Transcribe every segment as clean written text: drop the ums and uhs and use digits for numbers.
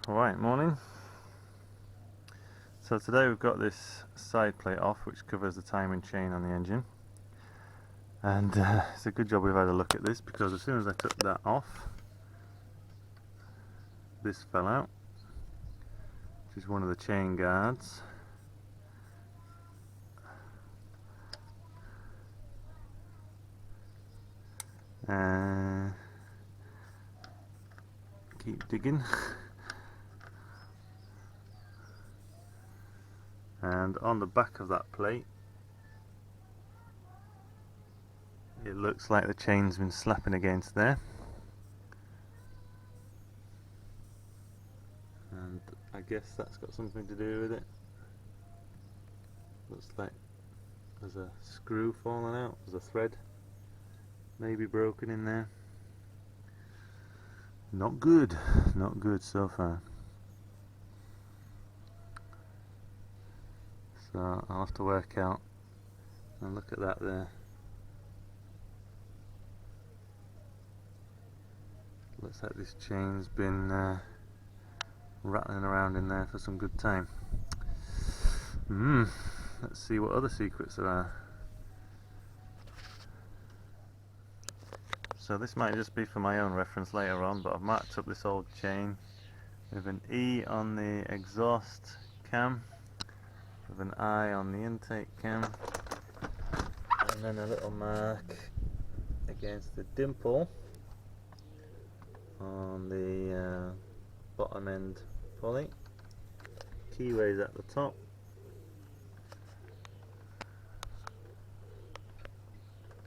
Alright, morning. So today we've got this side plate off which covers the timing chain on the engine, and it's a good job we've had a look at this, because as soon as I took that off, this fell out, which is one of the chain guards. Keep digging. And on the back of that plate, it looks like the chain's been slapping against there, and I guess that's got something to do with it. Looks like there's a screw falling out, there's a thread maybe broken in there. Not good, not good so far. So I'll have to work out, and look at that there. Looks like this chain's been rattling around in there for some good time. Let's see what other secrets there are. So this might just be for my own reference later on, but I've marked up this old chain with an E on the exhaust cam, with an I on the intake cam, and then a little mark against the dimple on the bottom end pulley. Keyway's at the top,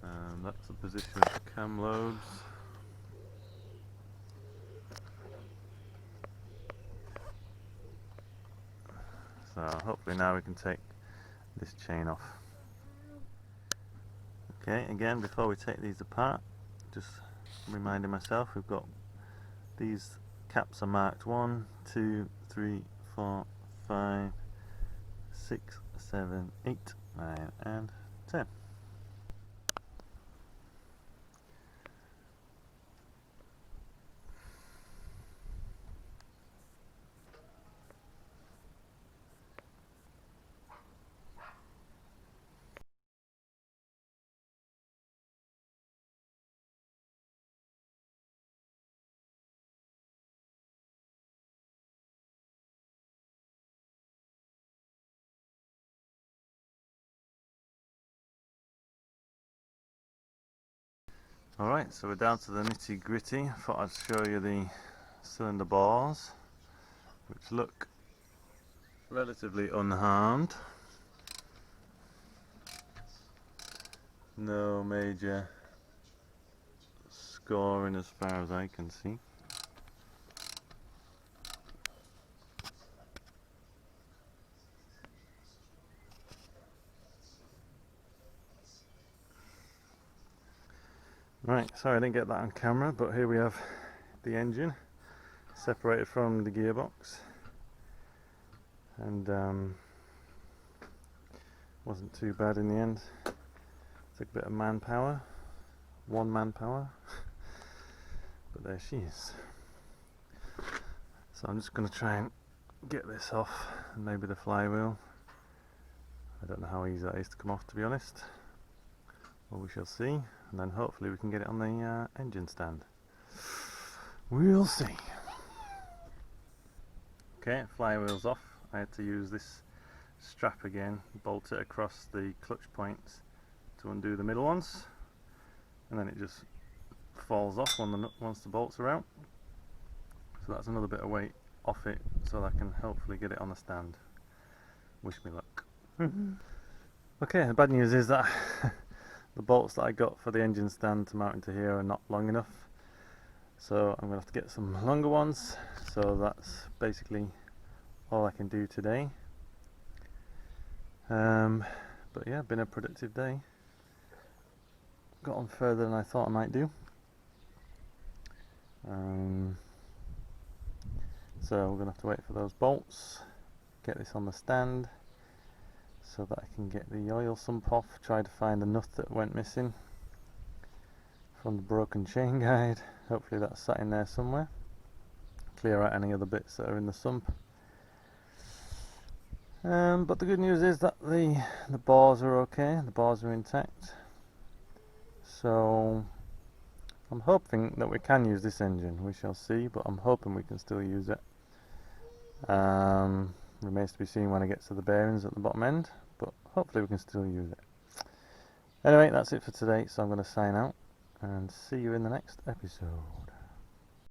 and that's the position of the cam lobes. So hopefully now we can take this chain off. Okay, again, before we take these apart, just reminding myself, we've got these caps are marked 1, 2, 3, 4, 5, 6, 7, 8, 9 and 10. Alright, so we're down to the nitty gritty. I thought I'd show you the cylinder bars, which look relatively unharmed. No major scoring as far as I can see. Right, sorry I didn't get that on camera, but here we have the engine separated from the gearbox, and wasn't too bad in the end. Took a bit of manpower, one manpower, but there she is. So I'm just going to try and get this off, and maybe the flywheel. I don't know how easy that is to come off, to be honest. Well, we shall see, and then hopefully we can get it on the engine stand. We'll see. Okay, flywheel's off. I had to use this strap again, bolt it across the clutch points to undo the middle ones, and then it just falls off once the bolts are out. So that's another bit of weight off it, so that I can hopefully get it on the stand. Wish me luck. Okay, the bad news is that the bolts that I got for the engine stand to mount into here are not long enough, so I'm going to have to get some longer ones. So that's basically all I can do today. But yeah, been a productive day. Got on further than I thought I might do. So we're going to have to wait for those bolts, get this on the stand so that I can get the oil sump off, try to find the nut that went missing from the broken chain guide. Hopefully that's sat in there somewhere. clear out any other bits that are in the sump. But the good news is that the bars are okay, the bars are intact. So I'm hoping that we can use this engine. We shall see, but I'm hoping we can still use it. Remains to be seen when it gets to the bearings at the bottom end, but hopefully we can still use it. Anyway, that's it for today, so I'm going to sign out and see you in the next episode.